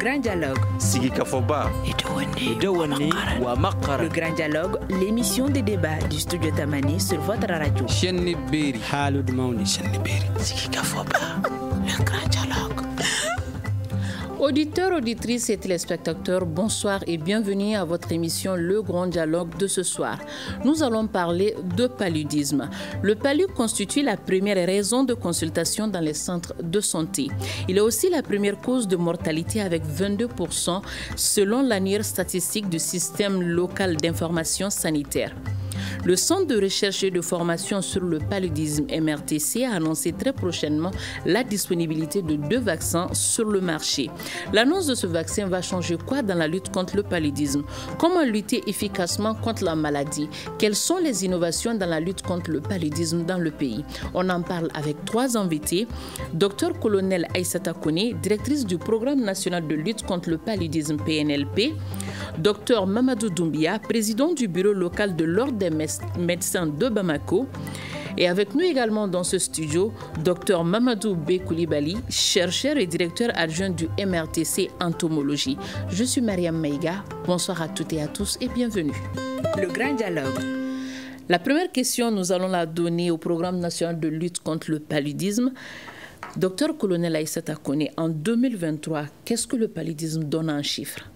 grand dialogue. Sigi Kafoba. Le grand dialogue, l'émission des débats du studio Tamani sur votre radio. Sigi Kafoba. Le grand dialogue. Auditeurs, auditrices et téléspectateurs, bonsoir et bienvenue à votre émission Le Grand Dialogue de ce soir. Nous allons parler de paludisme. Le palud constitue la première raison de consultation dans les centres de santé. Il est aussi la première cause de mortalité avec 22% selon l'annuaire statistique du système local d'information sanitaire. Le Centre de recherche et de formation sur le paludisme MRTC a annoncé très prochainement la disponibilité de 2 vaccins sur le marché. L'annonce de ce vaccin va changer quoi dans la lutte contre le paludisme? Comment lutter efficacement contre la maladie? Quelles sont les innovations dans la lutte contre le paludisme dans le pays? On en parle avec 3 invités. Dr Colonel Aïssata Kone, directrice du Programme national de lutte contre le paludisme PNLP. Dr Mamadou Doumbia, président du bureau local de l'Ordre des médecins de Bamako. Et avec nous également dans ce studio, Dr Mamadou B. Koulibaly, chercheur et directeur adjoint du MRTC Entomologie. Je suis Mariam Maïga. Bonsoir à toutes et à tous et bienvenue. Le grand dialogue. La première question, nous allons la donner au Programme national de lutte contre le paludisme. Dr Colonel Aïssata Kone, en 2023, qu'est-ce que le paludisme donne en chiffres?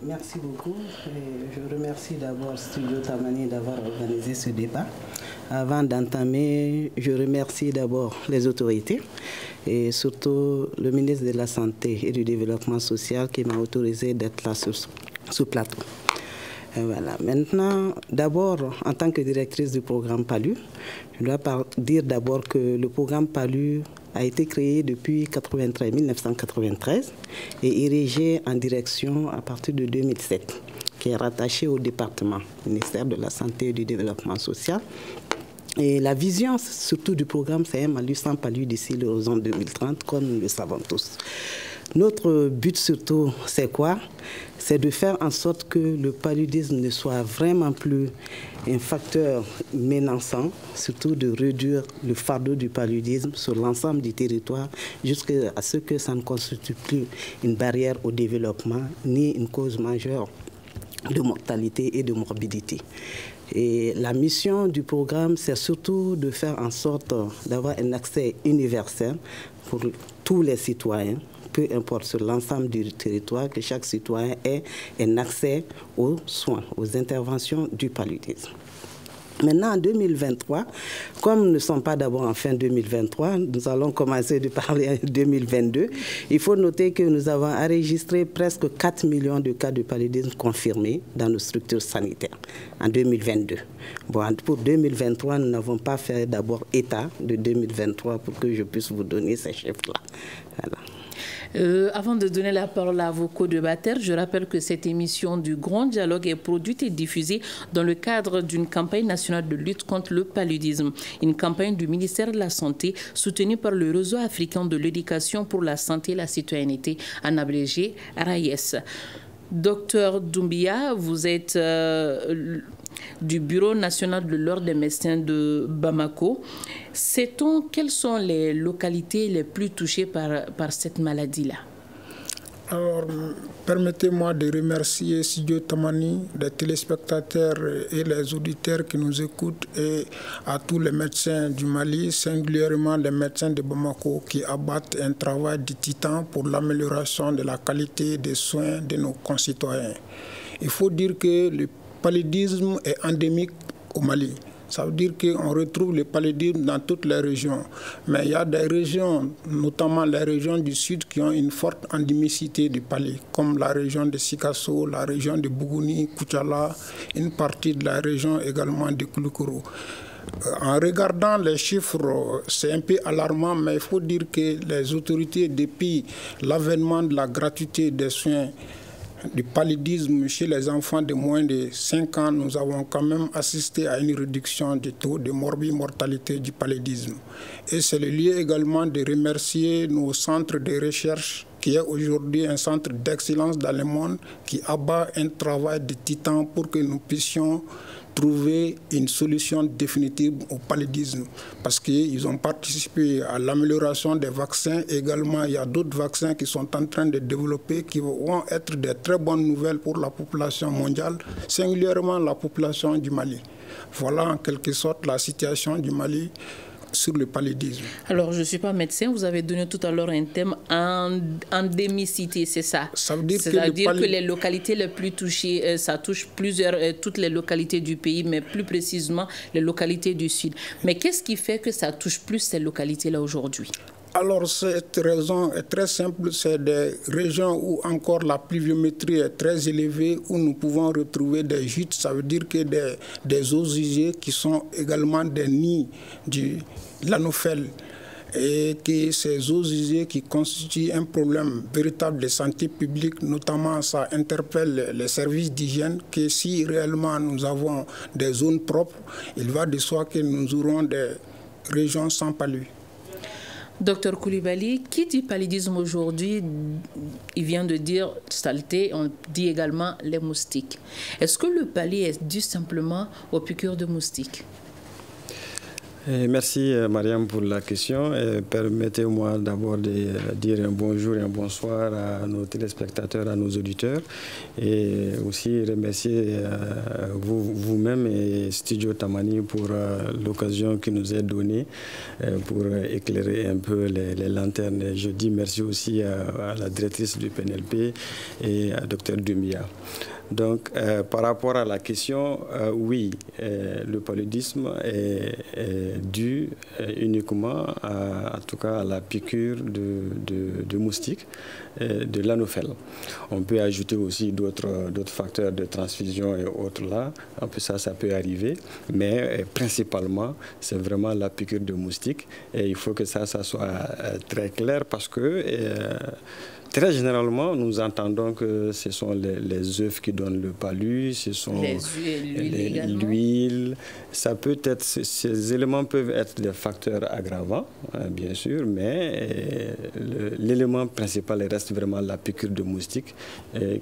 Merci beaucoup. Je remercie d'abord Studio Tamani d'avoir organisé ce débat. Avant d'entamer, je remercie d'abord les autorités et surtout le ministre de la Santé et du Développement social qui m'a autorisé d'être là sur ce plateau. Voilà. Maintenant, d'abord, en tant que directrice du programme PALU, je dois dire d'abord que le programme PALU a été créé depuis 1993 et érigé en direction à partir de 2007, qui est rattaché au département, ministère de la Santé et du Développement social. Et la vision surtout du programme, c'est un Mali sans palud d'ici l'horizon 2030, comme nous le savons tous. Notre but surtout, c'est quoi? C'est de faire en sorte que le paludisme ne soit vraiment plus un facteur menaçant, surtout de réduire le fardeau du paludisme sur l'ensemble du territoire, jusqu'à ce que ça ne constitue plus une barrière au développement, ni une cause majeure de mortalité et de morbidité. Et la mission du programme, c'est surtout de faire en sorte d'avoir un accès universel pour tous les citoyens, peu importe sur l'ensemble du territoire, que chaque citoyen ait un accès aux soins, aux interventions du paludisme. Maintenant, en 2023, comme nous ne sommes pas d'abord en fin 2023, nous allons commencer de parler en 2022. Il faut noter que nous avons enregistré presque 4 millions de cas de paludisme confirmés dans nos structures sanitaires en 2022. Bon, pour 2023, nous n'avons pas fait d'abord état de 2023 pour que je puisse vous donner ces chiffres-là. Voilà. Avant de donner la parole à vos co-débatteurs, je rappelle que cette émission du Grand Dialogue est produite et diffusée dans le cadre d'une campagne nationale de lutte contre le paludisme, une campagne du ministère de la Santé soutenue par le Réseau africain de l'éducation pour la santé et la citoyenneté, en abrégé RAIS. Docteur Doumbia, vous êtes du Bureau national de l'Ordre des médecins de Bamako. Sait-on quelles sont les localités les plus touchées par cette maladie-là? Alors, permettez-moi de remercier Studio Tamani, les téléspectateurs et les auditeurs qui nous écoutent et à tous les médecins du Mali, singulièrement les médecins de Bamako qui abattent un travail de titan pour l'amélioration de la qualité des soins de nos concitoyens. Il faut dire que le paludisme est endémique au Mali. Ça veut dire qu'on retrouve le paludisme dans toutes les régions. Mais il y a des régions, notamment les régions du sud, qui ont une forte endémicité du palud, comme la région de Sikasso, la région de Bougouni, Koutchala, une partie de la région également de Kouloukourou. En regardant les chiffres, c'est un peu alarmant, mais il faut dire que les autorités, depuis l'avènement de la gratuité des soins du paludisme chez les enfants de moins de 5 ans, nous avons quand même assisté à une réduction du taux de morbimortalité du paludisme. Et c'est le lieu également de remercier nos centres de recherche qui est aujourd'hui un centre d'excellence dans le monde qui abat un travail de titan pour que nous puissions trouver une solution définitive au paludisme parce qu'ils ont participé à l'amélioration des vaccins. Également, il y a d'autres vaccins qui sont en train de développer qui vont être de très bonnes nouvelles pour la population mondiale, singulièrement la population du Mali. Voilà en quelque sorte la situation du Mali sur le paludisme. Alors, je ne suis pas médecin, vous avez donné tout à l'heure un thème endémicité, c'est ça? Ça veut dire que les localités les plus touchées, ça touche toutes les localités du pays, mais plus précisément les localités du Sud. Mais qu'est-ce qui fait que ça touche plus ces localités-là aujourd'hui? Alors, cette raison est très simple. C'est des régions où encore la pluviométrie est très élevée, où nous pouvons retrouver des gîtes. Ça veut dire que des eaux usées qui sont également des nids de l'anophèle. Et que ces eaux usées qui constituent un problème véritable de santé publique, notamment ça interpelle les services d'hygiène, que si réellement nous avons des zones propres, il va de soi que nous aurons des régions sans palu. Docteur Coulibaly, qui dit paludisme aujourd'hui, il vient de dire saleté, on dit également les moustiques. Est-ce que le palu est dû simplement aux piqûres de moustiques? Merci Mariam pour la question. Permettez-moi d'abord de dire un bonjour et un bonsoir à nos téléspectateurs, à nos auditeurs et aussi remercier vous-même et Studio Tamani pour l'occasion qui nous est donnée pour éclairer un peu les lanternes. Je dis merci aussi à la directrice du PNLP et à Dr Doumbia. Donc, par rapport à la question, oui, le paludisme est dû uniquement, en tout cas, à la piqûre de moustiques, de l'anophèle. On peut ajouter aussi d'autres facteurs de transfusion et autres là. En plus, ça peut arriver, mais principalement, c'est vraiment la piqûre de moustiques. Et il faut que ça soit très clair parce que très généralement, nous entendons que ce sont les œufs qui donnent le palu, ce sont l'huile. Ça peut être, ces éléments peuvent être des facteurs aggravants, bien sûr, mais l'élément principal reste vraiment la piqûre de moustique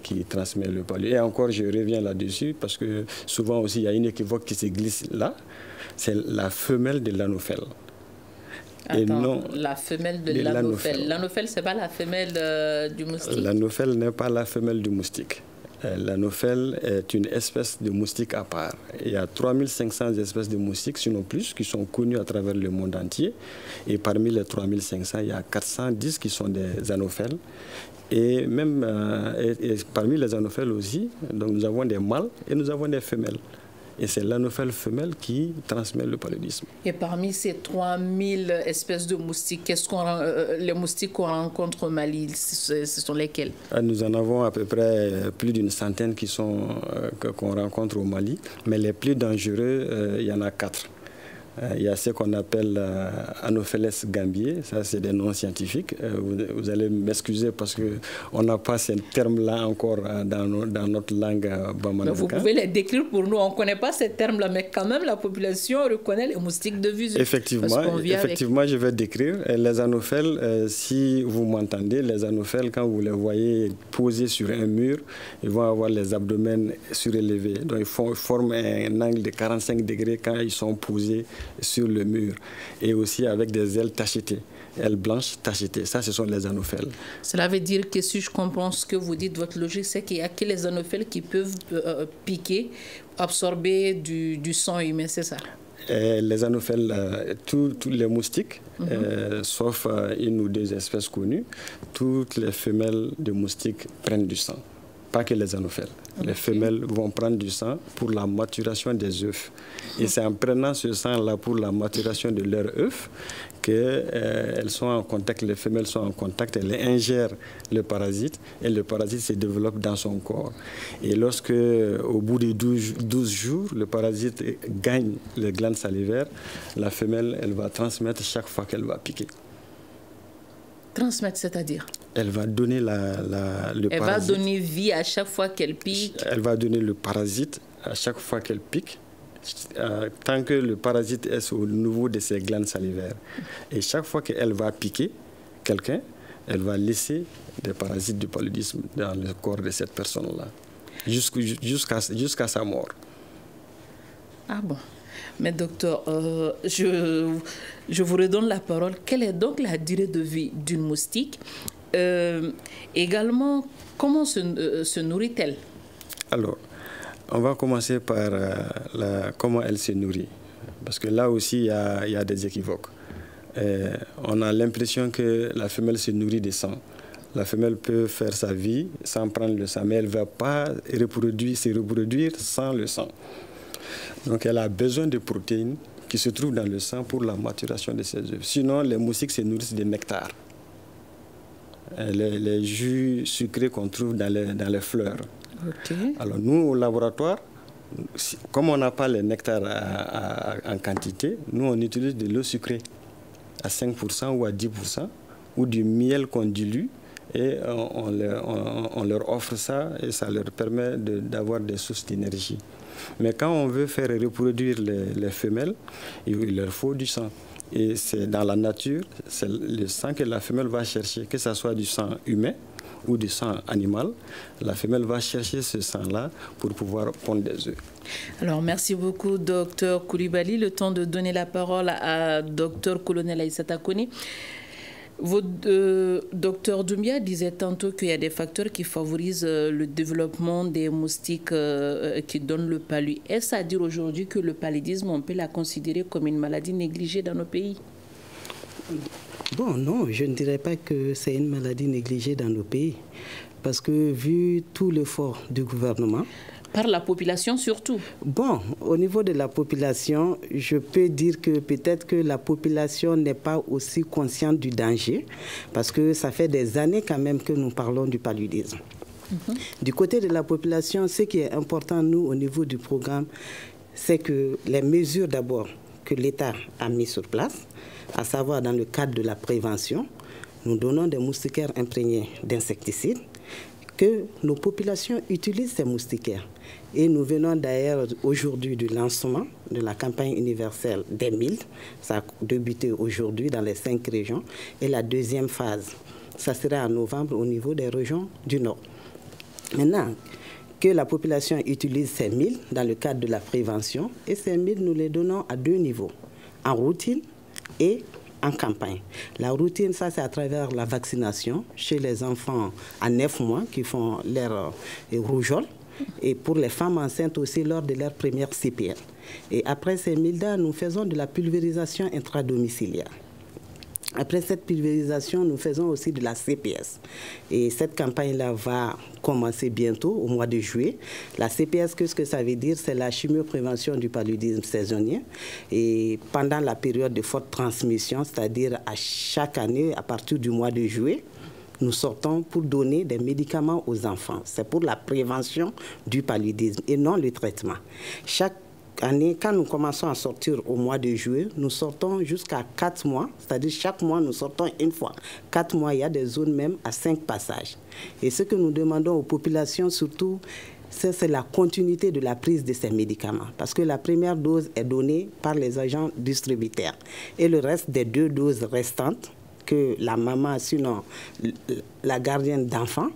qui transmet le palu. Et encore, je reviens là-dessus parce que souvent aussi, il y a une équivoque qui se glisse là, c'est la femelle de l'anophèle. Attends, et non la femelle de l'anophèle. L'anophèle, ce n'est pas la femelle du moustique? L'anophèle n'est pas la femelle du moustique. L'anophèle est une espèce de moustique à part. Il y a 3500 espèces de moustiques, sinon plus, qui sont connues à travers le monde entier. Et parmi les 3500, il y a 410 qui sont des anophèles. Et même et parmi les anophèles aussi, donc nous avons des mâles et nous avons des femelles. Et c'est l'anophèle femelle qui transmet le paludisme. Et parmi ces 3000 espèces de moustiques, les moustiques qu'on rencontre au Mali, ce sont lesquels? Nous en avons à peu près plus d'une centaine qu'on rencontre au Mali. Mais les plus dangereux, il y en a 4. Il y a ce qu'on appelle Anopheles gambier, ça c'est des noms scientifiques. Vous allez m'excuser parce qu'on n'a pas ces termes-là encore dans notre langue bamanakan. Vous pouvez les décrire pour nous, on ne connaît pas ces termes-là, mais quand même la population reconnaît les moustiques de vue. Effectivement, je vais décrire. Les anophèles, si vous m'entendez, les anophèles, quand vous les voyez posés sur un mur, ils vont avoir les abdomens surélevés. Donc ils forment un angle de 45 degrés quand ils sont posés sur le mur, et aussi avec des ailes tachetées, ailes blanches tachetées. Ça, ce sont les anophèles. Cela veut dire que si je comprends ce que vous dites, votre logique, c'est qu'il n'y a que les anophèles qui peuvent piquer, absorber du sang humain, c'est ça? Les anophèles, tous les moustiques, sauf une ou deux espèces connues, toutes les femelles de moustiques prennent du sang. Pas que les anophèles. Les femelles vont prendre du sang pour la maturation des œufs. Et c'est en prenant ce sang-là pour la maturation de leurs œufs qu'elles sont en contact, les femelles sont en contact, elles ingèrent le parasite et le parasite se développe dans son corps. Et lorsque, au bout de 12 jours, le parasite gagne les glandes salivaires, la femelle, elle va transmettre chaque fois qu'elle va piquer. Transmettre, c'est-à-dire? Elle va donner le parasite. Elle va donner vie à chaque fois qu'elle pique. Elle va donner le parasite à chaque fois qu'elle pique, tant que le parasite est au niveau de ses glandes salivaires. Et chaque fois qu'elle va piquer quelqu'un, elle va laisser des parasites du paludisme dans le corps de cette personne-là, jusqu'à sa mort. Ah bon. Mais docteur, je vous redonne la parole. Quelle est donc la durée de vie d'une moustique? Également, comment se nourrit-elle? Alors, on va commencer par comment elle se nourrit. Parce que là aussi, il y a des équivoques. On a l'impression que la femelle se nourrit de sang. La femelle peut faire sa vie sans prendre le sang, mais elle ne va pas se reproduire sans le sang. Donc elle a besoin de protéines qui se trouvent dans le sang pour la maturation de ses œufs. Sinon, les moustiques se nourrissent de nectar. Les jus sucrés qu'on trouve dans les fleurs. Okay. Alors nous, au laboratoire, comme on n'a pas les nectars en quantité, nous on utilise de l'eau sucrée à 5% ou à 10%, ou du miel qu'on dilue, et on leur offre ça, et ça leur permet d'avoir des sources d'énergie. Mais quand on veut faire reproduire les femelles, il leur faut du sang. Et c'est dans la nature, c'est le sang que la femelle va chercher, que ce soit du sang humain ou du sang animal. La femelle va chercher ce sang-là pour pouvoir pondre des œufs. Alors, merci beaucoup, Dr Coulibaly. Le temps de donner la parole à Dr Colonel Aïssata Kone. Dr Doumbia disait tantôt qu'il y a des facteurs qui favorisent le développement des moustiques qui donnent le palud. Est-ce à dire aujourd'hui que le paludisme, on peut la considérer comme une maladie négligée dans nos pays? Bon, non, je ne dirais pas que c'est une maladie négligée dans nos pays. Parce que vu tout l'effort du gouvernement... Par la population surtout? Bon, au niveau de la population, je peux dire que peut-être que la population n'est pas aussi consciente du danger, parce que ça fait des années quand même que nous parlons du paludisme. Du côté de la population, ce qui est important, nous, au niveau du programme, c'est que les mesures d'abord que l'État a mises sur place, à savoir dans le cadre de la prévention, nous donnons des moustiquaires imprégnés d'insecticides, que nos populations utilisent ces moustiquaires. Et nous venons d'ailleurs aujourd'hui du lancement de la campagne universelle des 1000. Ça a débuté aujourd'hui dans les 5 régions. Et la deuxième phase, ça sera en novembre au niveau des régions du Nord. Maintenant, que la population utilise ces 1000 dans le cadre de la prévention, et ces 1000, nous les donnons à 2 niveaux, en routine et en campagne. La routine, ça c'est à travers la vaccination chez les enfants à 9 mois qui font leur rougeole, et pour les femmes enceintes aussi lors de leur première CPR. Et après ces 1000 dates, nous faisons de la pulvérisation intradomiciliaire. Après cette pulvérisation, nous faisons aussi de la CPS. Et cette campagne-là va commencer bientôt, au mois de juillet. La CPS, qu'est-ce que ça veut dire? C'est la chimioprévention du paludisme saisonnier. Et pendant la période de forte transmission, c'est-à-dire à chaque année, à partir du mois de juillet, nous sortons pour donner des médicaments aux enfants. C'est pour la prévention du paludisme et non le traitement. Chaque année, quand nous commençons à sortir au mois de juillet, nous sortons jusqu'à 4 mois, c'est-à-dire chaque mois, nous sortons une fois. 4 mois, il y a des zones même à 5 passages. Et ce que nous demandons aux populations, surtout, c'est la continuité de la prise de ces médicaments. Parce que la première dose est donnée par les agents distributeurs. Et le reste des 2 doses restantes, que la maman, sinon la gardienne d'enfants,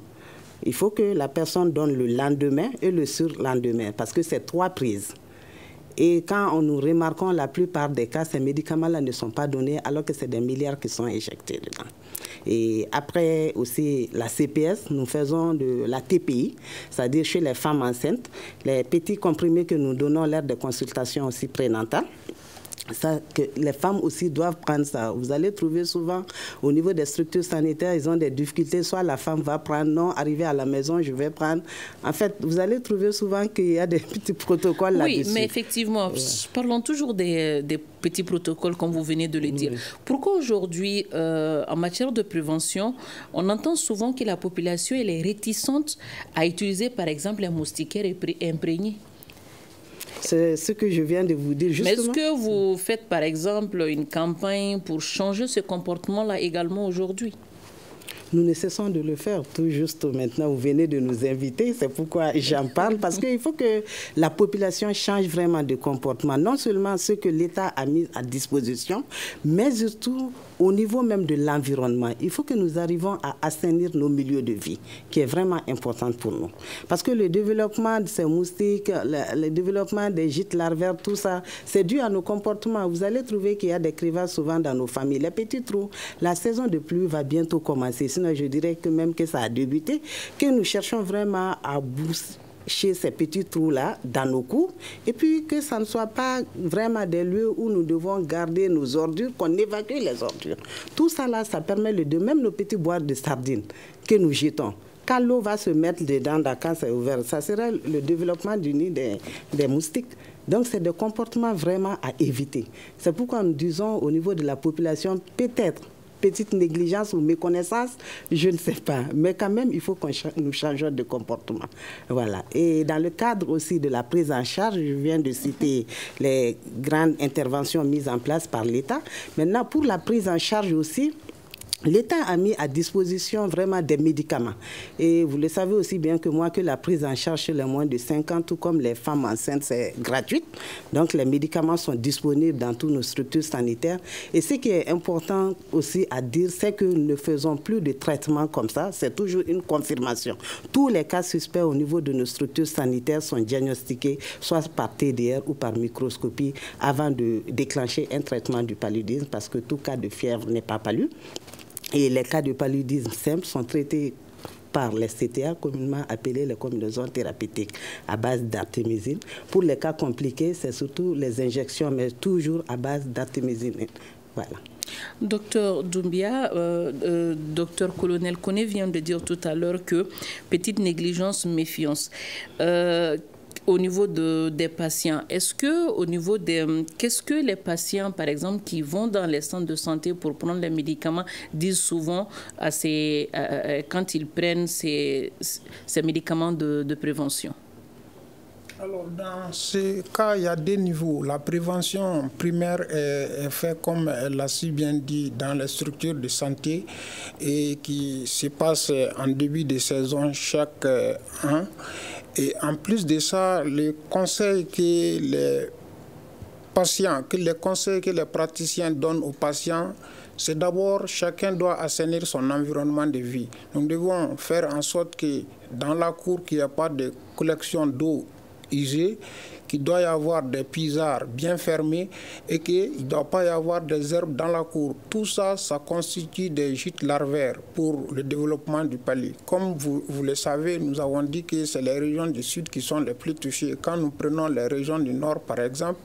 il faut que la personne donne le lendemain et le surlendemain, parce que c'est 3 prises. Et quand nous remarquons la plupart des cas, ces médicaments-là ne sont pas donnés alors que c'est des milliards qui sont injectés dedans. Et après aussi la CPS, nous faisons de la TPI, c'est-à-dire chez les femmes enceintes, les petits comprimés que nous donnons lors des consultations aussi prénatales. Ça, que les femmes aussi doivent prendre ça. Vous allez trouver souvent au niveau des structures sanitaires, ils ont des difficultés. Soit la femme va prendre, non, arriver à la maison, je vais prendre. En fait, vous allez trouver souvent qu'il y a des petits protocoles là-dessus. Oui, mais effectivement, parlons toujours des petits protocoles, comme vous venez de le dire. Pourquoi aujourd'hui, en matière de prévention, on entend souvent que la population elle est réticente à utiliser, par exemple, les moustiquaires imprégnés? C'est ce que je viens de vous dire, justement. Mais est-ce que vous faites, par exemple, une campagne pour changer ce comportement-là également aujourd'hui? nous ne cessons de le faire. Tout juste maintenant, vous venez de nous inviter, c'est pourquoi j'en parle, parce qu'il faut que la population change vraiment de comportement. Non seulement ce que l'État a mis à disposition, mais surtout au niveau même de l'environnement. Il faut que nous arrivions à assainir nos milieux de vie, qui est vraiment important pour nous. Parce que le développement de ces moustiques, le développement des gîtes larvaires, tout ça, c'est dû à nos comportements. Vous allez trouver qu'il y a des crevasses souvent dans nos familles. Les petits trous, la saison de pluie va bientôt commencer. Sinon, je dirais que même que ça a débuté, que nous cherchons vraiment à boucher ces petits trous-là dans nos cours, et puis que ça ne soit pas vraiment des lieux où nous devons garder nos ordures, qu'on évacue les ordures. Tout ça là, ça permet de même nos petits boîtes de sardines que nous jetons. Quand l'eau va se mettre dedans, quand c'est ouvert, ça sera le développement du nid des moustiques. Donc c'est des comportements vraiment à éviter. C'est pourquoi nous disons au niveau de la population, peut-être petite négligence ou méconnaissance, je ne sais pas. Mais quand même, il faut que nous changions de comportement. Voilà. Et dans le cadre aussi de la prise en charge, je viens de citer les grandes interventions mises en place par l'État. Maintenant, pour la prise en charge aussi, l'État a mis à disposition vraiment des médicaments. Et vous le savez aussi bien que moi que la prise en charge chez les moins de 5 ans, tout comme les femmes enceintes, c'est gratuit. Donc les médicaments sont disponibles dans toutes nos structures sanitaires. Et ce qui est important aussi à dire, c'est que nous ne faisons plus de traitements comme ça. C'est toujours une confirmation. Tous les cas suspects au niveau de nos structures sanitaires sont diagnostiqués, soit par TDR ou par microscopie, avant de déclencher un traitement du paludisme, parce que tout cas de fièvre n'est pas palu. Et les cas de paludisme simples sont traités par les CTA, communément appelés les combinaisons thérapeutiques à base d'artémisine. Pour les cas compliqués, c'est surtout les injections, mais toujours à base d'artémisine. Voilà. Docteur Doumbia, docteur Colonel Koné vient de dire tout à l'heure que petite négligence, méfiance. Au niveau des patients, qu'est-ce que les patients, par exemple, qui vont dans les centres de santé pour prendre les médicaments, disent souvent quand ils prennent ces médicaments de prévention? Alors, dans ce cas, il y a deux niveaux. La prévention primaire est faite, comme elle l'a si bien dit, dans les structures de santé et qui se passe en début de saison chaque an. Et en plus de ça, les conseils que les praticiens donnent aux patients, c'est d'abord chacun doit assainir son environnement de vie. Nous devons faire en sorte que dans la cour, qu'il n'y ait pas de collection d'eau usée, qu'il doit y avoir des puisards bien fermés et qu'il ne doit pas y avoir des herbes dans la cour. Tout ça, ça constitue des gîtes larvaires pour le développement du palu. Comme vous le savez, nous avons dit que c'est les régions du sud qui sont les plus touchées. Quand nous prenons les régions du nord, par exemple,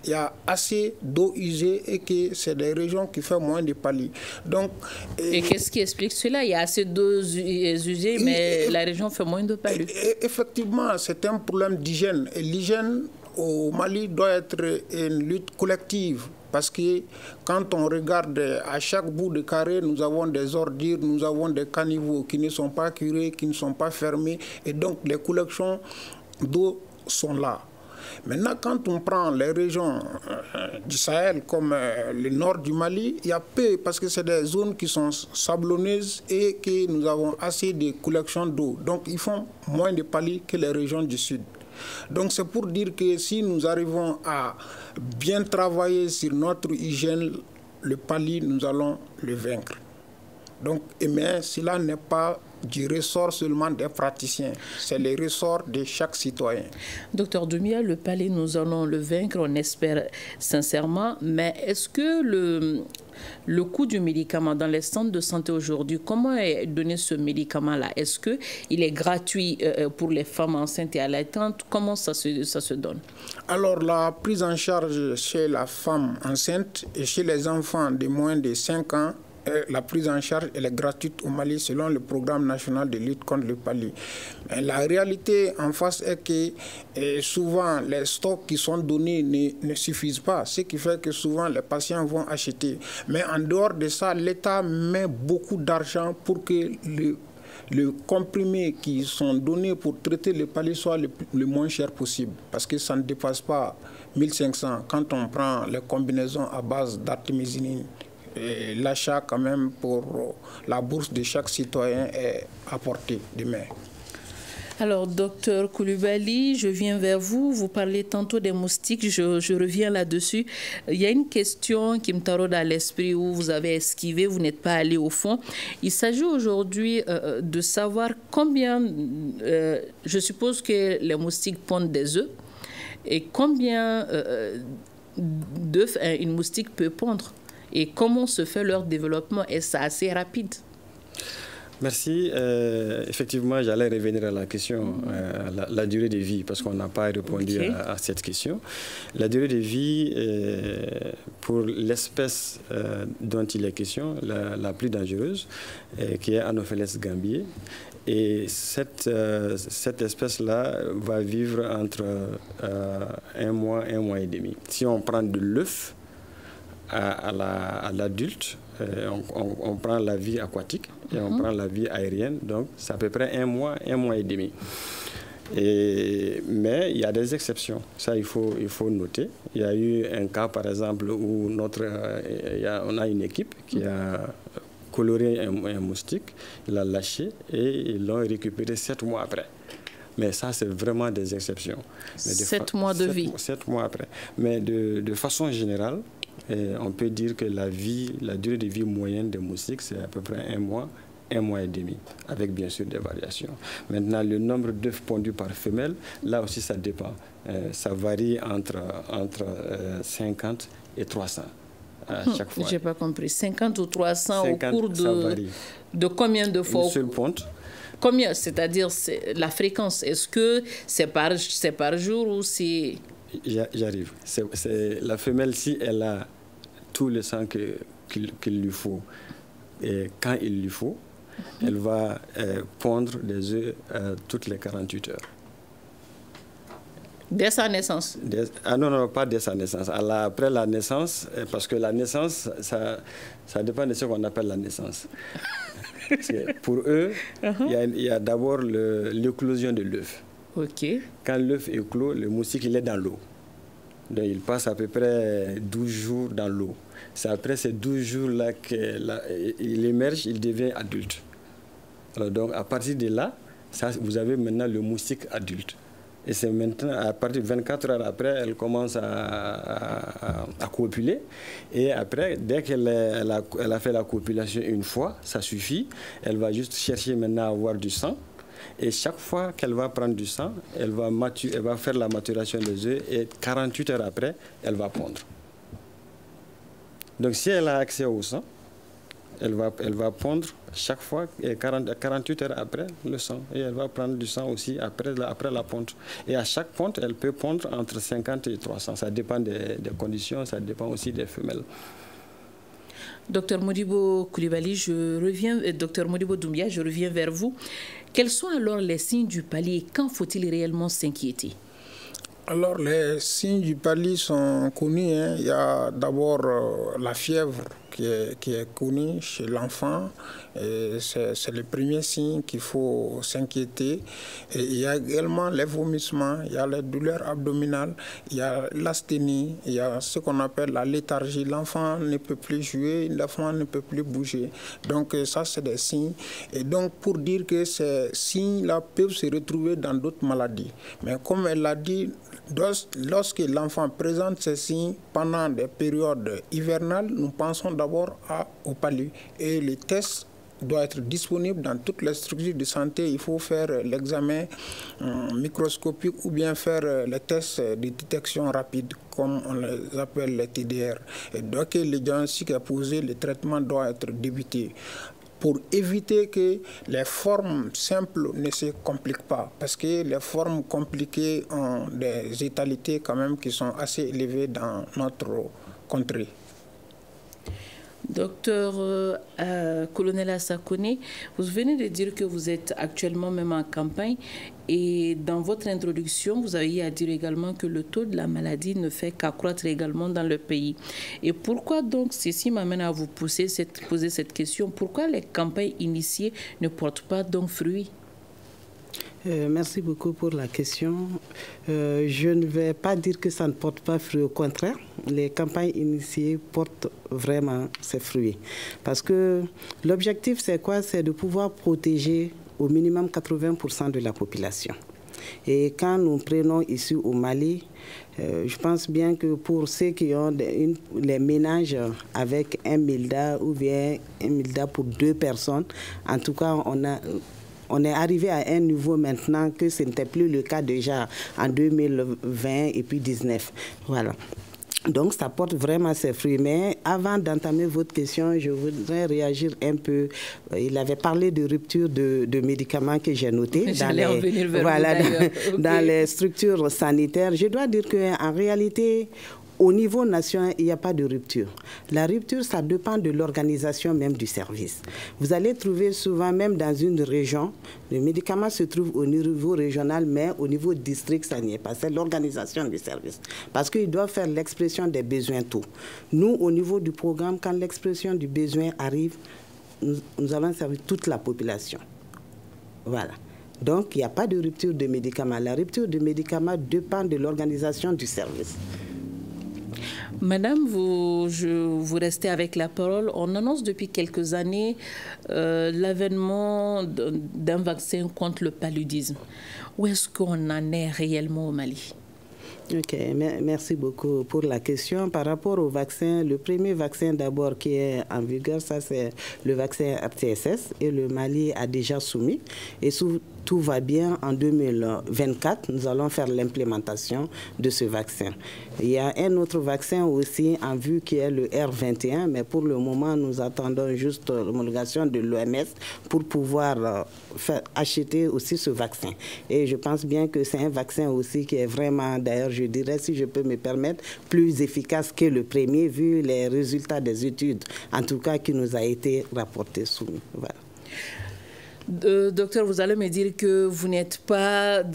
il y a assez d'eau usée et que c'est des régions qui font moins de palu. Donc, et qu'est-ce qui explique cela? Il y a assez d'eau usée, mais la région fait moins de palu. Effectivement, c'est un problème d'hygiène. Et l'hygiène au Mali doit être une lutte collective, parce que quand on regarde à chaque bout de carré, nous avons des ordures, nous avons des caniveaux qui ne sont pas curés, qui ne sont pas fermés, et donc les collections d'eau sont là. Maintenant, quand on prend les régions du Sahel comme le nord du Mali, il y a peu, parce que c'est des zones qui sont sablonneuses et que nous avons assez de collections d'eau. Donc, ils font moins de palu que les régions du sud. Donc c'est pour dire que si nous arrivons à bien travailler sur notre hygiène, le palu, nous allons le vaincre. Donc, mais cela n'est pas du ressort seulement des praticiens, c'est le ressort de chaque citoyen. Docteur Doumbia, le palu, nous allons le vaincre, on espère sincèrement, mais est-ce que le coût du médicament dans les centres de santé aujourd'hui, comment est donné ce médicament-là? Est-ce qu'il est gratuit pour les femmes enceintes et allaitantes? Comment ça se donne? Alors, la prise en charge chez la femme enceinte et chez les enfants de moins de 5 ans, la prise en charge elle est gratuite au Mali selon le programme national de lutte contre le palu. Mais la réalité en face est que souvent les stocks qui sont donnés ne suffisent pas, ce qui fait que souvent les patients vont acheter. Mais en dehors de ça, l'État met beaucoup d'argent pour que les comprimés qui sont donnés pour traiter le palu soient le moins cher possible, parce que ça ne dépasse pas 1500 quand on prend les combinaisons à base d'artémisinine l'achat quand même pour la bourse de chaque citoyen est à portée de main. Alors, docteur Coulibaly, je viens vers vous. Vous parlez tantôt des moustiques, je reviens là-dessus. Il y a une question qui me taraude à l'esprit où vous avez esquivé, vous n'êtes pas allé au fond. Il s'agit aujourd'hui de savoir combien, je suppose que les moustiques pondent des œufs, et combien d'œufs une moustique peut pondre, et comment se fait leur développement. Est-ce assez rapide? Merci. Effectivement, j'allais revenir à la question, la durée de vie, parce qu'on n'a pas répondu à cette question. La durée de vie, pour l'espèce dont il est question, la plus dangereuse, qui est Anopheles gambiae, et cette espèce-là va vivre entre 1 mois, 1 mois et demi. Si on prend de l'œuf à l'adulte, on prend la vie aquatique et on prend la vie aérienne, donc c'est à peu près 1 mois, 1 mois et demi. Mais il y a des exceptions, ça il faut noter. Il y a eu un cas par exemple où on a une équipe qui a coloré un moustique, l'a lâché et ils l'ont récupéré 7 mois après. Mais ça, c'est vraiment des exceptions. 7 mois de vie. 7 mois après. Mais de façon générale, on peut dire que la durée de vie moyenne des moustiques, c'est à peu près 1 mois, 1 mois et demi, avec bien sûr des variations. Maintenant, le nombre d'œufs pondus par femelle, là aussi ça dépend. Ça varie entre 50 et 300 à chaque fois. Je n'ai pas compris. 50 ou 300 au cours de combien de fois? Une seule ponte. Combien? C'est-à-dire la fréquence. Est-ce que c'est par jour ou c'est... J'arrive. La femelle, si elle a tout le sang qu'il lui faut, et quand il lui faut, elle va pondre des œufs toutes les 48 heures. Dès sa naissance? Non, pas dès sa naissance. Après la naissance, parce que la naissance, ça dépend de ce qu'on appelle la naissance. Pour eux, il y a d'abord l'éclosion de l'œuf. Okay. Quand l'œuf éclot, le moustique il est dans l'eau. Donc il passe à peu près 12 jours dans l'eau. C'est après ces 12 jours-là qu'il émerge, il devient adulte. Alors donc à partir de là, vous avez maintenant le moustique adulte. Et c'est maintenant, à partir de 24 heures après, elle commence à copuler. Et après, dès qu'elle a fait la copulation une fois, ça suffit. Elle va juste chercher maintenant à avoir du sang. Et chaque fois qu'elle va prendre du sang, elle va faire la maturation des œufs. Et 48 heures après, elle va pondre. Donc si elle a accès au sang, elle va pondre chaque fois, et 48 heures après, le sang. Et elle va prendre du sang aussi après la ponte. Et à chaque ponte, elle peut pondre entre 50 et 300. Ça dépend des conditions, ça dépend aussi des femelles. Docteur Modibo Coulibaly, Docteur Modibo Doumbia, je reviens vers vous. Quels sont alors les signes du palu et quand faut-il réellement s'inquiéter? Alors, les signes du palu sont connus. Il y a d'abord la fièvre qui est connue chez l'enfant. C'est le premier signe qu'il faut s'inquiéter. Et il y a également les vomissements, il y a les douleurs abdominales, il y a l'asthénie, il y a ce qu'on appelle la léthargie. L'enfant ne peut plus jouer, l'enfant ne peut plus bouger. Donc ça, c'est des signes. Et donc, pour dire que ces signes-là peuvent se retrouver dans d'autres maladies. Mais comme elle l'a dit, lorsque l'enfant présente ces signes pendant des périodes hivernales, nous pensons d'abord au palu. Et les tests doivent être disponibles dans toutes les structures de santé. Il faut faire l'examen microscopique ou bien faire les tests de détection rapide, comme on les appelle les TDR. Et dès que le diagnostic est posé, le traitement doit être débuté, pour éviter que les formes simples ne se compliquent pas. Parce que les formes compliquées ont des létalités quand même qui sont assez élevées dans notre contrée. Docteur Colonel Assakoné, vous venez de dire que vous êtes actuellement même en campagne et dans votre introduction, vous avez à dire également que le taux de la maladie ne fait qu'accroître également dans le pays. Et pourquoi donc, ceci m'amène à vous poser cette question, pourquoi les campagnes initiées ne portent pas donc fruit? Merci beaucoup pour la question. Je ne vais pas dire que ça ne porte pas fruit. Au contraire, les campagnes initiées portent vraiment ses fruits. Parce que l'objectif, c'est quoi? C'est de pouvoir protéger au minimum 80% de la population. Et quand nous prenons ici au Mali, je pense bien que pour ceux qui ont les ménages avec un milda ou bien un milda pour 2 personnes, en tout cas, on est arrivé à un niveau maintenant que ce n'était plus le cas déjà en 2020 et puis 2019. Voilà. Donc, ça porte vraiment ses fruits. Mais avant d'entamer votre question, je voudrais réagir un peu. Il avait parlé de rupture de médicaments que j'ai noté dans les structures sanitaires. Je dois dire qu'en réalité, au niveau national, il n'y a pas de rupture. La rupture, ça dépend de l'organisation même du service. Vous allez trouver souvent, même dans une région, le médicament se trouve au niveau régional, mais au niveau district, ça n'y est pas. C'est l'organisation du service. Parce qu'ils doivent faire l'expression des besoins tôt. Nous, au niveau du programme, quand l'expression du besoin arrive, nous allons servir toute la population. Voilà. Donc, il n'y a pas de rupture de médicaments. La rupture de médicaments dépend de l'organisation du service. Madame, vous restez avec la parole. On annonce depuis quelques années l'avènement d'un vaccin contre le paludisme. Où est-ce qu'on en est réellement au Mali? Ok, merci beaucoup pour la question. Par rapport au vaccin, le premier vaccin d'abord qui est en vigueur, ça c'est le vaccin RTSS et le Mali a déjà soumis. Et tout va bien, en 2024, nous allons faire l'implémentation de ce vaccin. Il y a un autre vaccin aussi en vue qui est le R21, mais pour le moment, nous attendons juste l'homologation de l'OMS pour pouvoir acheter aussi ce vaccin. Et je pense bien que c'est un vaccin aussi qui est vraiment, d'ailleurs, je dirais, si je peux me permettre, plus efficace que le premier, vu les résultats des études, en tout cas, qui nous a été rapporté soumis. Voilà. Docteur, vous allez me dire que vous n'êtes pas vous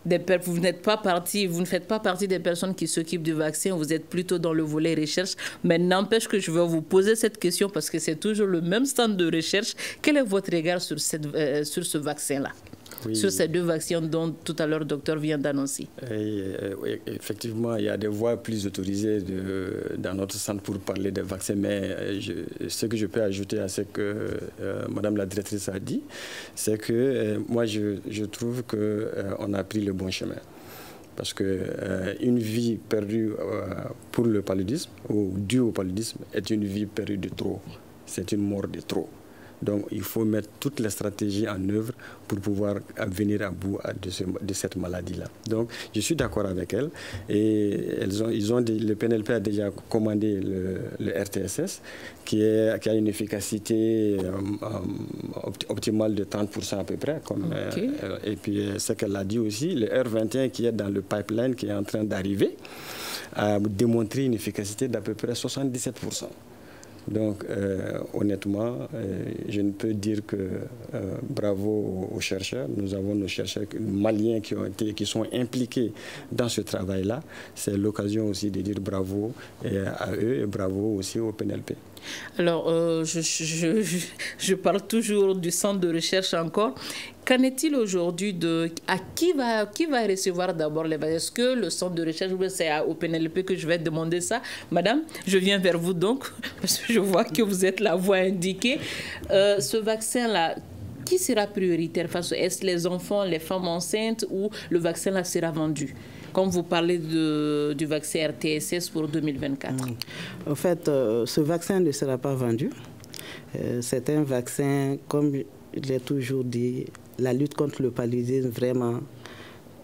ne faites pas partie des personnes qui s'occupent du vaccin, vous êtes plutôt dans le volet recherche, mais n'empêche que je vais vous poser cette question parce que c'est toujours le même stand de recherche. Quel est votre regard sur ce vaccin-là? Oui. Sur ces 2 vaccins dont tout à l'heure le docteur vient d'annoncer. Effectivement, il y a des voix plus autorisées dans notre centre pour parler des vaccins, mais ce que je peux ajouter à ce que Madame la directrice a dit, c'est que moi je trouve qu'on a pris le bon chemin. Parce qu'une vie perdue pour le paludisme, ou due au paludisme, est une vie perdue de trop. C'est une mort de trop. Donc, il faut mettre toutes les stratégies en œuvre pour pouvoir venir à bout de cette maladie-là. Donc, je suis d'accord avec elles. Et le PNLP a déjà commandé le RTSS, qui a une efficacité optimale de 30% à peu près. Et puis, ce qu'elle a dit aussi, le R21 qui est dans le pipeline, qui est en train d'arriver, a démontré une efficacité d'à peu près 77%. Donc, honnêtement, je ne peux dire que bravo aux chercheurs. Nous avons nos chercheurs maliens qui sont impliqués dans ce travail-là. C'est l'occasion aussi de dire bravo à eux et bravo aussi au PNLP. Alors, je parle toujours du centre de recherche encore. Qu'en est-il aujourd'hui à qui va recevoir d'abord les vaccins? Est-ce que le centre de recherche, c'est au PNLP que je vais demander ça? Madame, je viens vers vous donc, parce que je vois que vous êtes la voix indiquée. Ce vaccin-là, qui sera prioritaire? Est-ce les enfants, les femmes enceintes ou le vaccin-là sera vendu? Comme vous parlez du vaccin RTSS pour 2024. En fait, ce vaccin ne sera pas vendu. C'est un vaccin, comme je l'ai toujours dit, la lutte contre le paludisme, vraiment,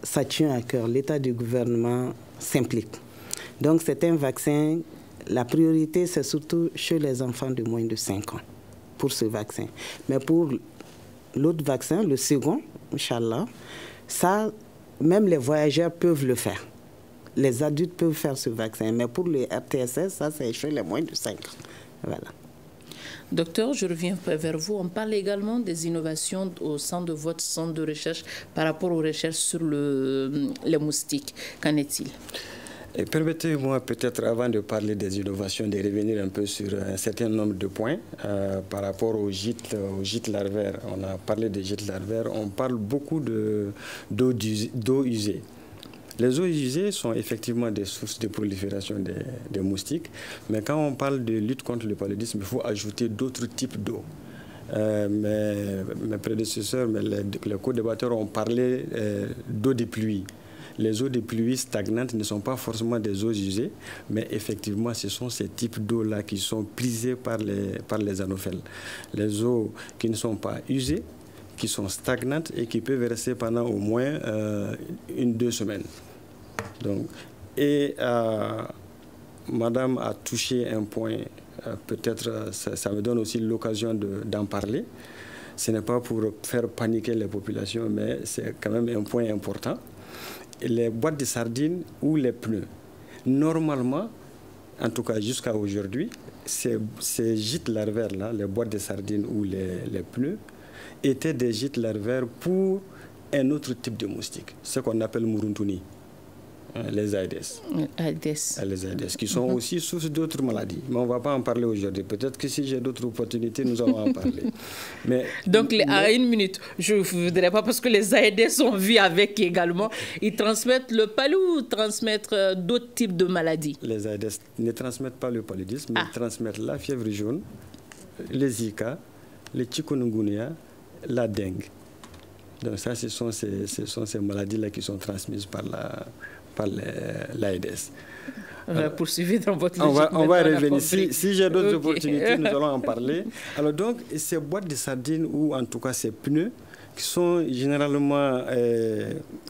ça tient à cœur. L'État du gouvernement s'implique. Donc, c'est un vaccin, la priorité, c'est surtout chez les enfants de moins de 5 ans pour ce vaccin. Mais pour l'autre vaccin, le second, Inch'Allah, ça, même les voyageurs peuvent le faire. Les adultes peuvent faire ce vaccin. Mais pour le RTSS, ça, c'est chez les moins de 5 ans. Voilà. Docteur, je reviens vers vous. On parle également des innovations au sein de votre centre de recherche par rapport aux recherches sur les moustiques. Qu'en est-il? Et permettez-moi peut-être, avant de parler des innovations, de revenir un peu sur un certain nombre de points par rapport aux gîtes larvaires. On a parlé des gîtes larvaires, on parle beaucoup d'eau usée. Les eaux usées sont effectivement des sources de prolifération des moustiques, mais quand on parle de lutte contre le paludisme, il faut ajouter d'autres types d'eau. Mes prédécesseurs, les co-débatteurs ont parlé d'eau de pluie. Les eaux de pluie stagnantes ne sont pas forcément des eaux usées, mais effectivement, ce sont ces types d'eau-là qui sont prisées par les anophèles. Les eaux qui ne sont pas usées, qui sont stagnantes et qui peuvent rester pendant au moins 1-2 semaines. Donc, Madame a touché un point, peut-être ça me donne aussi l'occasion d'en parler. Ce n'est pas pour faire paniquer les populations, mais c'est quand même un point important. Les boîtes de sardines ou les pneus. Normalement, en tout cas jusqu'à aujourd'hui, ces gîtes larvaires-là, les boîtes de sardines ou les pneus, étaient des gîtes larvaires pour un autre type de moustique, ce qu'on appelle Muruntuni, les Aedes. Les Aedes, qui sont aussi source d'autres maladies. Mais on ne va pas en parler aujourd'hui. Peut-être que si j'ai d'autres opportunités, nous allons en parler. Donc, à une minute, je ne voudrais pas, parce que les Aedes on vit avec également. Ils transmettent le palu ou transmettent d'autres types de maladies? Les Aedes ne transmettent pas le paludisme, mais ils transmettent la fièvre jaune, le Zika, le chikungunya, la dengue. Donc ça, ce sont ces maladies-là qui sont transmises par l'Aedes. Poursuivez dans votre logique. On va revenir. Si j'ai d'autres opportunités, nous allons en parler. Alors donc, ces boîtes de sardines, ou en tout cas ces pneus, qui sont généralement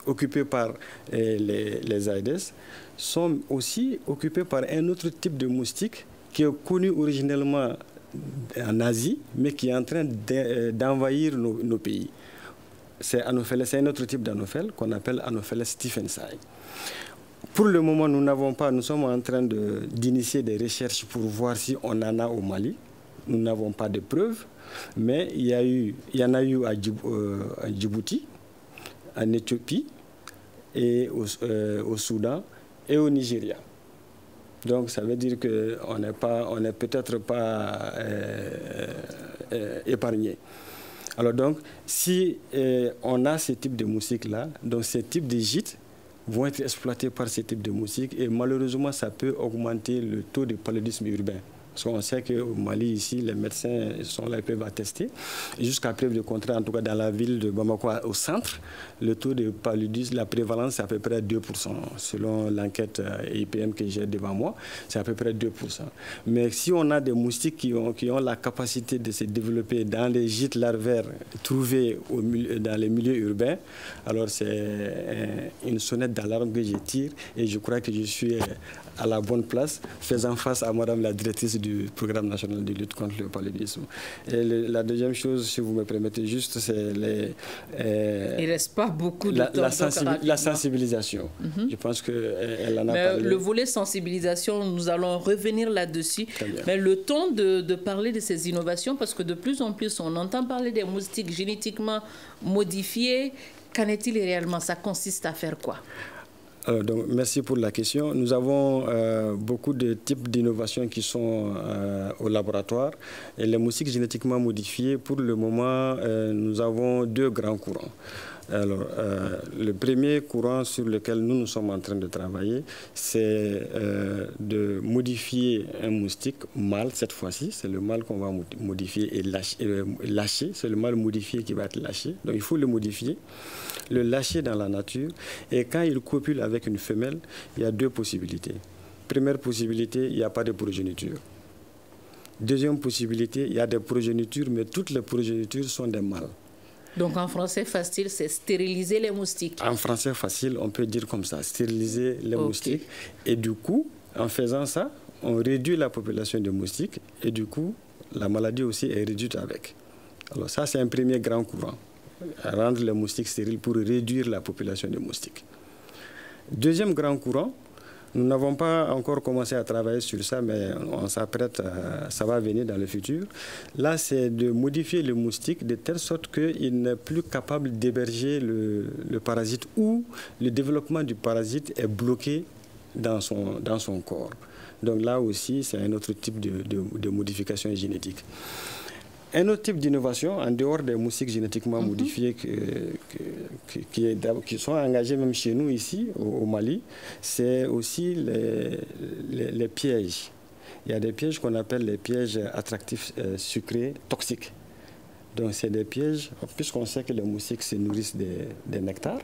occupés par les Aedes, sont aussi occupés par un autre type de moustique qui est connu originellement en Asie, mais qui est en train d'envahir nos pays. C'est un autre type d'anophèle qu'on appelle Anopheles stephensi. Pour le moment, nous sommes en train d'initier des recherches pour voir si on en a au Mali. Nous n'avons pas de preuves, mais il y en a eu à Djibouti, en Éthiopie, et au Soudan et au Nigeria. Donc ça veut dire qu'on n'est peut-être pas épargné. Alors donc, si on a ce type de moustiques-là, donc ces types de gîtes vont être exploités par ce type de moustiques et malheureusement, ça peut augmenter le taux de paludisme urbain. Parce qu'on sait qu'au Mali, ici, les médecins sont là, ils peuvent attester. Jusqu'à preuve de contraire, en tout cas dans la ville de Bamako, au centre, le taux de paludisme, la prévalence, c'est à peu près 2%. Selon l'enquête IPM que j'ai devant moi, c'est à peu près 2%. Mais si on a des moustiques qui ont la capacité de se développer dans les gîtes larvaires trouvés dans les milieux urbains, alors c'est une sonnette d'alarme que je tire et je crois que je suis à la bonne place, faisant face à Madame la directrice du programme national de lutte contre le paludisme. Et la deuxième chose, si vous me permettez juste, c'est il ne reste pas beaucoup de temps. La sensibilisation. Je pense qu'elle en a parlé. Le volet sensibilisation, nous allons revenir là-dessus. Mais le temps de parler de ces innovations, parce que de plus en plus, on entend parler des moustiques génétiquement modifiés. Qu'en est-il réellement? Ça consiste à faire quoi? Donc, merci pour la question. Nous avons beaucoup de types d'innovations qui sont au laboratoire. Et les moustiques génétiquement modifiés, pour le moment, nous avons 2 grands courants. Alors, le premier courant sur lequel nous sommes en train de travailler, c'est de modifier un moustique mâle cette fois-ci. C'est le mâle qu'on va modifier et lâcher. C'est le mâle modifié qui va être lâché. Donc, il faut le modifier, le lâcher dans la nature. Et quand il copule avec une femelle, il y a 2 possibilités. Première possibilité, il n'y a pas de progéniture. Deuxième possibilité, il y a des progénitures, mais toutes les progénitures sont des mâles. Donc en français facile, c'est stériliser les moustiques. En français facile, on peut dire comme ça, stériliser les moustiques. Et du coup, en faisant ça, on réduit la population de moustiques et du coup, la maladie aussi est réduite avec. Alors ça, c'est un premier grand courant. Rendre les moustiques stériles pour réduire la population de moustiques. Deuxième grand courant, nous n'avons pas encore commencé à travailler sur ça, mais on s'apprête, ça va venir dans le futur. Là, c'est de modifier le moustique de telle sorte qu'il n'est plus capable d'héberger le parasite ou le développement du parasite est bloqué dans son corps. Donc là aussi, c'est un autre type de modification génétique. Un autre type d'innovation, en dehors des moustiques génétiquement modifiées qui sont engagés même chez nous ici, au Mali, c'est aussi les pièges. Il y a des pièges qu'on appelle les pièges attractifs sucrés toxiques. Donc c'est des pièges, puisqu'on sait que les moustiques se nourrissent des nectars.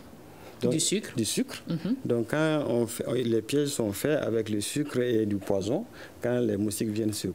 Donc, du sucre. Donc quand les pièges sont faits avec le sucre et du poison, quand les moustiques viennent se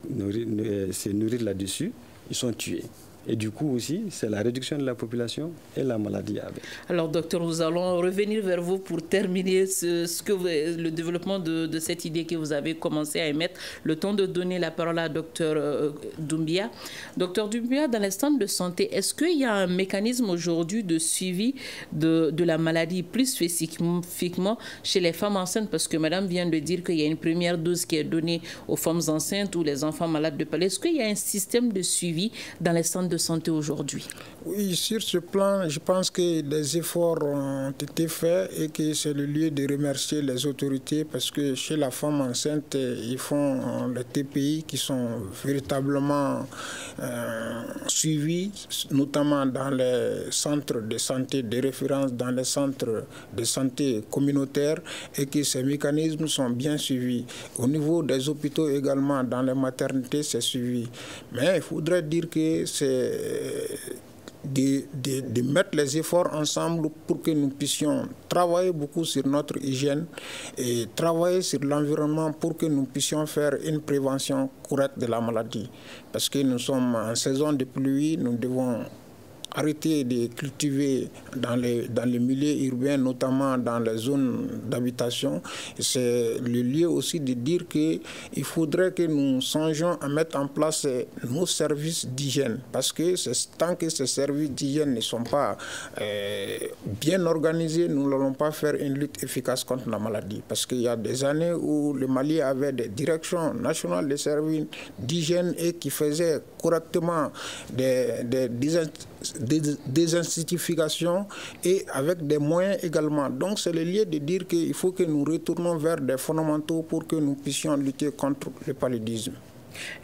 nourrir là-dessus, ils sont tués. Et du coup aussi, c'est la réduction de la population et la maladie avec. Alors, docteur, nous allons revenir vers vous pour terminer le développement de cette idée que vous avez commencé à émettre. Le temps de donner la parole à docteur Doumbia. Docteur Doumbia, dans les centres de santé, est-ce qu'il y a un mécanisme aujourd'hui de suivi de la maladie plus spécifiquement chez les femmes enceintes? Parce que madame vient de dire qu'il y a une première dose qui est donnée aux femmes enceintes ou les enfants malades de paludisme. Est-ce qu'il y a un système de suivi dans les centres de santé aujourd'hui? Oui, sur ce plan, je pense que des efforts ont été faits et que c'est le lieu de remercier les autorités parce que chez la femme enceinte, ils font les TPI qui sont véritablement suivis, notamment dans les centres de santé de référence, dans les centres de santé communautaires et que ces mécanismes sont bien suivis. Au niveau des hôpitaux également, dans les maternités, c'est suivi. Mais il faudrait dire que c'est de mettre les efforts ensemble pour que nous puissions travailler beaucoup sur notre hygiène et travailler sur l'environnement pour que nous puissions faire une prévention correcte de la maladie. Parce que nous sommes en saison de pluie, nous devons arrêter de cultiver dans les milieux urbains, notamment dans les zones d'habitation. C'est le lieu aussi de dire qu'il faudrait que nous songions à mettre en place nos services d'hygiène. Parce que tant que ces services d'hygiène ne sont pas bien organisés, nous n'allons pas faire une lutte efficace contre la maladie. Parce qu'il y a des années où le Mali avait des directions nationales de services d'hygiène et qui faisaient correctement des désinstitutification et avec des moyens également. Donc c'est le lieu de dire qu'il faut que nous retournons vers des fondamentaux pour que nous puissions lutter contre le paludisme.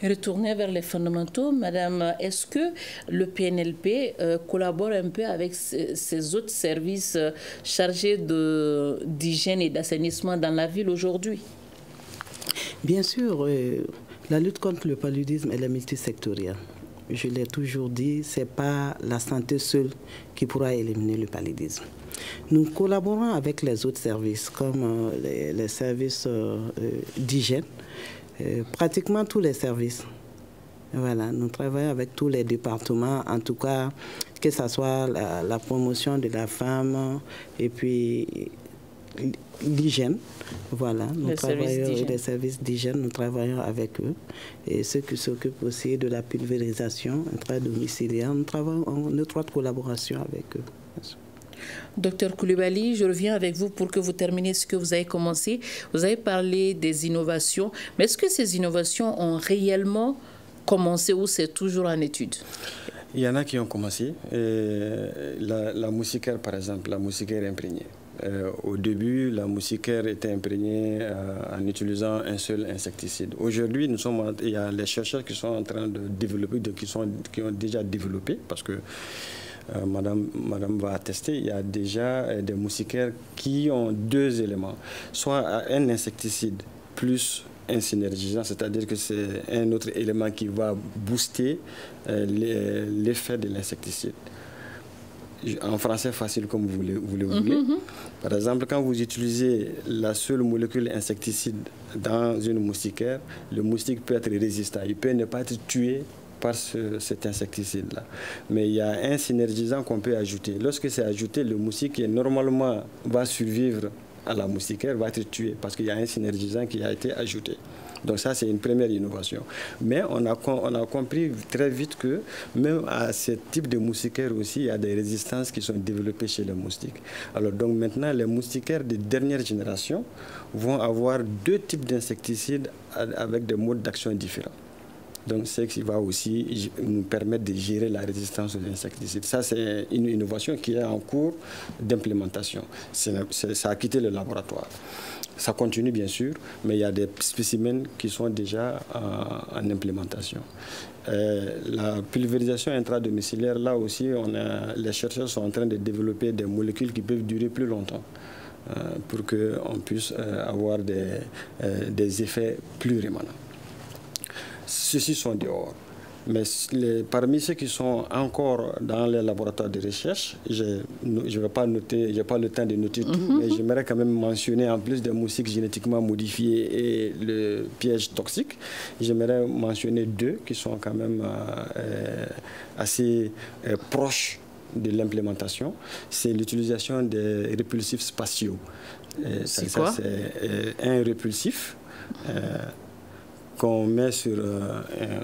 Retourner vers les fondamentaux, madame, est-ce que le PNLP collabore un peu avec ces autres services chargés d'hygiène et d'assainissement dans la ville aujourd'hui? Bien sûr, la lutte contre le paludisme elle est multisectorielle. Je l'ai toujours dit, ce n'est pas la santé seule qui pourra éliminer le paludisme. Nous collaborons avec les autres services, comme les services d'hygiène, pratiquement tous les services. Voilà, nous travaillons avec tous les départements, en tout cas, que ce soit la promotion de la femme et puis l'hygiène. Voilà, nous travaillons les services d'hygiène, nous travaillons avec eux. Et ceux qui s'occupent aussi de la pulvérisation intradomiciliaire, nous travaillons en étroite collaboration avec eux. Docteur Coulibaly, je reviens avec vous pour que vous terminiez ce que vous avez commencé. Vous avez parlé des innovations, mais est-ce que ces innovations ont réellement commencé ou c'est toujours en étude? Il y en a qui ont commencé. La moustiquaire, par exemple, la moustiquaire imprégnée. Au début, la moustiquaire était imprégnée en utilisant un seul insecticide. Aujourd'hui, il y a les chercheurs qui sont en train de développer, qui ont déjà développé, parce que Madame va attester, il y a déjà des moustiquaires qui ont deux éléments, soit un insecticide plus un synergisant, c'est-à-dire que c'est un autre élément qui va booster l'effet de l'insecticide. En français facile comme vous voulez. Par exemple, quand vous utilisez la seule molécule insecticide dans une moustiquaire, le moustique peut être résistant. Il peut ne pas être tué par cet insecticide-là. Mais il y a un synergisant qu'on peut ajouter. Lorsque c'est ajouté, le moustique qui normalement va survivre à la moustiquaire va être tué parce qu'il y a un synergisant qui a été ajouté. Donc ça, c'est une première innovation. Mais on a compris très vite que même à ce type de moustiquaire aussi, il y a des résistances qui sont développées chez les moustiques. Alors donc maintenant, les moustiquaires de dernière génération vont avoir deux types d'insecticides avec des modes d'action différents. Donc, c'est ce qui va aussi nous permettre de gérer la résistance aux insecticides. Ça, c'est une innovation qui est en cours d'implémentation. Ça a quitté le laboratoire. Ça continue bien sûr, mais il y a des spécimens qui sont déjà en implémentation. La pulvérisation intradomiciliaire, là aussi, les chercheurs sont en train de développer des molécules qui peuvent durer plus longtemps pour qu'on puisse avoir des effets plus rémanents. Ceux-ci sont dehors. Mais parmi ceux qui sont encore dans les laboratoires de recherche, je ne vais pas noter, je n'ai pas le temps de noter tout, mais j'aimerais quand même mentionner, en plus des moustiques génétiquement modifiés et le piège toxique, j'aimerais mentionner 2 qui sont quand même assez proches de l'implémentation. C'est l'utilisation des répulsifs spatiaux. C'est quoi? C'est un répulsif qu'on met sur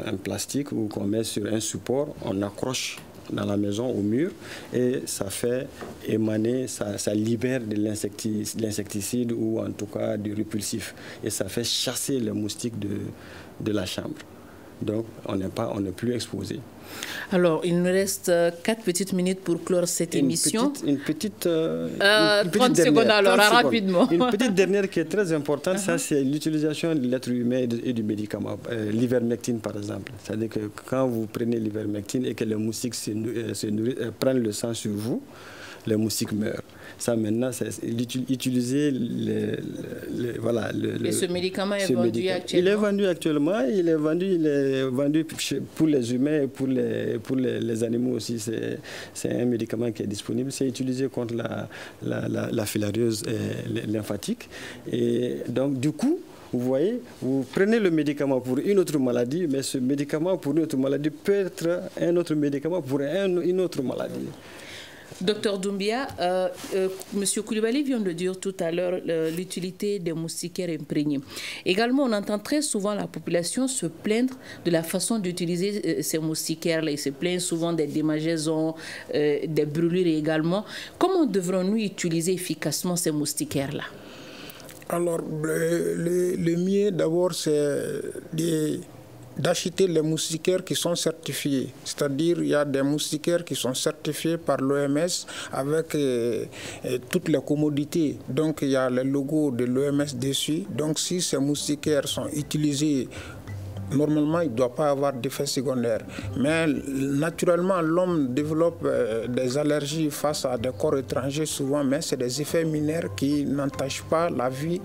un plastique ou qu'on met sur un support, on accroche dans la maison au mur et ça fait émaner, ça libère de l'insecticide ou en tout cas du répulsif et ça fait chasser les moustiques de la chambre. Donc on n'est plus exposé. Alors, il nous reste 4 petites minutes pour clore cette émission. 30 secondes alors, rapidement. Une petite dernière qui est très importante, ça c'est l'utilisation de l'être humain et du médicament. L'ivermectine par exemple. C'est-à-dire que quand vous prenez l'ivermectine et que les moustiques prennent le sang sur vous, les moustiques meurent. Ça maintenant, c'est utiliser ce médicament est vendu actuellement. Il est vendu actuellement, il est vendu pour les humains et pour les animaux aussi. C'est un médicament qui est disponible. C'est utilisé contre la filariose lymphatique. Et donc, du coup, vous voyez, vous prenez le médicament pour une autre maladie, mais ce médicament pour une autre maladie peut être un autre médicament pour une autre maladie. Docteur Doumbia, M. Koulibaly vient de dire tout à l'heure l'utilité des moustiquaires imprégnés. Également, on entend très souvent la population se plaindre de la façon d'utiliser ces moustiquaires-là. Ils se plaignent souvent des démangeaisons, des brûlures également. Comment devrons-nous utiliser efficacement ces moustiquaires-là? Alors, le mieux d'abord, c'est d'acheter les moustiquaires qui sont certifiés. C'est-à-dire, il y a des moustiquaires qui sont certifiés par l'OMS avec toutes les commodités. Donc, il y a le logo de l'OMS dessus. Donc, si ces moustiquaires sont utilisés, normalement, il ne doit pas avoir d'effet secondaire. Mais naturellement, l'homme développe des allergies face à des corps étrangers souvent, mais c'est des effets mineurs qui n'entachent pas la vie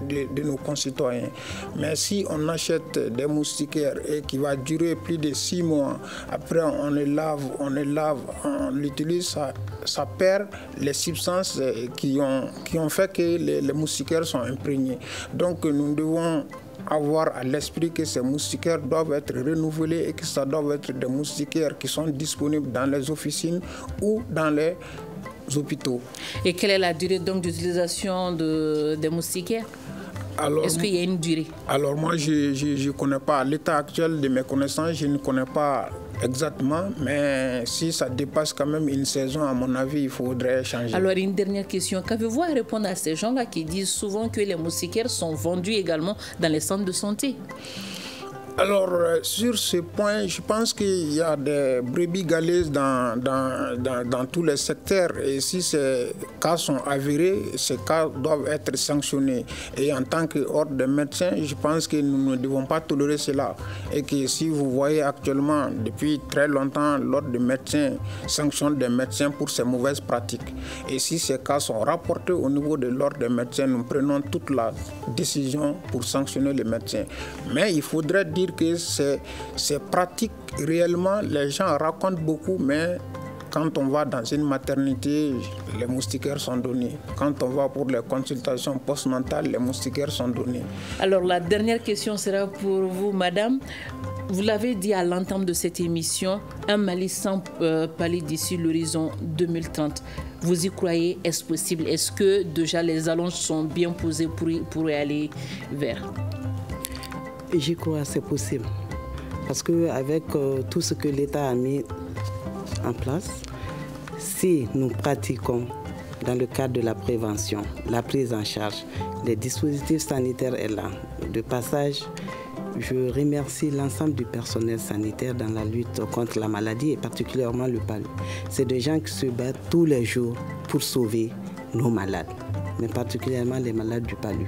de nos concitoyens. Mais si on achète des moustiquaires et qui va durer plus de 6 mois, après on les lave, on l'utilise, ça perd les substances qui ont fait que les moustiquaires sont imprégnés. Donc nous devons avoir à l'esprit que ces moustiquaires doivent être renouvelés et que ça doit être des moustiquaires qui sont disponibles dans les officines ou dans les hôpitaux. Et quelle est la durée donc d'utilisation des moustiquaires? Est-ce qu'il y a une durée? Alors moi, je ne connais pas. À l'état actuel de mes connaissances, je ne connais pas exactement, mais si ça dépasse quand même une saison, à mon avis, il faudrait changer. Alors, une dernière question. Qu'avez-vous à répondre à ces gens-là qui disent souvent que les moustiquaires sont vendus également dans les centres de santé? Alors, sur ce point, je pense qu'il y a des brebis galeuses dans tous les secteurs. Et si ces cas sont avérés, ces cas doivent être sanctionnés. Et en tant qu'ordre de médecins, je pense que nous ne devons pas tolérer cela. Et que si vous voyez actuellement, depuis très longtemps, l'ordre de médecins sanctionne des médecins pour ces mauvaises pratiques. Et si ces cas sont rapportés au niveau de l'ordre des médecins, nous prenons toute la décision pour sanctionner les médecins. Mais il faudrait dire que ces pratiques, réellement, les gens racontent beaucoup, mais quand on va dans une maternité, les moustiquaires sont donnés. Quand on va pour les consultations postnatales, les moustiquaires sont donnés. Alors, la dernière question sera pour vous, madame. Vous l'avez dit à l'entame de cette émission, un Mali sans palu d'ici l'horizon 2030. Vous y croyez? Est-ce possible? Est-ce que déjà les allonges sont bien posées pour y aller vers? J'y crois, c'est possible. Parce qu'avec tout ce que l'État a mis en place, si nous pratiquons dans le cadre de la prévention, la prise en charge, les dispositifs sanitaires est là. De passage, je remercie l'ensemble du personnel sanitaire dans la lutte contre la maladie et particulièrement le palu. C'est des gens qui se battent tous les jours pour sauver nos malades, mais particulièrement les malades du palu.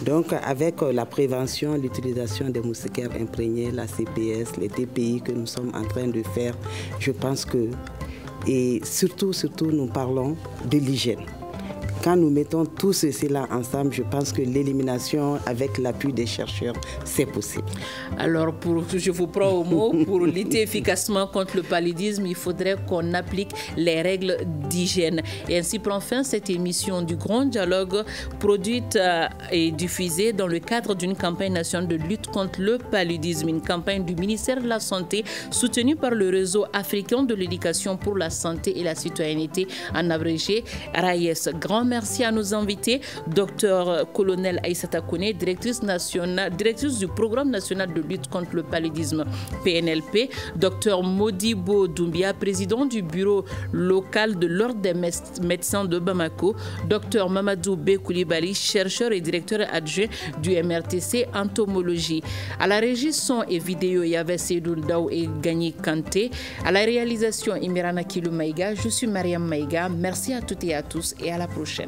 Donc avec la prévention, l'utilisation des moustiquaires imprégnés, la CPS, les TPI que nous sommes en train de faire, je pense que, et surtout nous parlons de l'hygiène. Quand nous mettons tout ceci-là ensemble, je pense que l'élimination avec l'appui des chercheurs, c'est possible. Alors, je vous prends au mot, pour lutter efficacement contre le paludisme, il faudrait qu'on applique les règles d'hygiène. Et ainsi prend fin cette émission du Grand Dialogue, produite et diffusée dans le cadre d'une campagne nationale de lutte contre le paludisme, une campagne du ministère de la Santé soutenue par le réseau africain de l'éducation pour la santé et la citoyenneté, en abrégé RAIES. Grand merci à nos invités, Dr Colonel Aïssata Kone, directrice du programme national de lutte contre le paludisme PNLP, Dr Modibo Doumbia, président du bureau local de l'Ordre des médecins de Bamako, Dr Mamadou Bekoulibaly, chercheur et directeur adjoint du MRTC entomologie. À la régie son et vidéo, il y avait Seydou Ndaw et Gagné Kanté. À la réalisation, Imirana Kilou Maïga. Je suis Mariam Maïga. Merci à toutes et à tous et à la prochaine.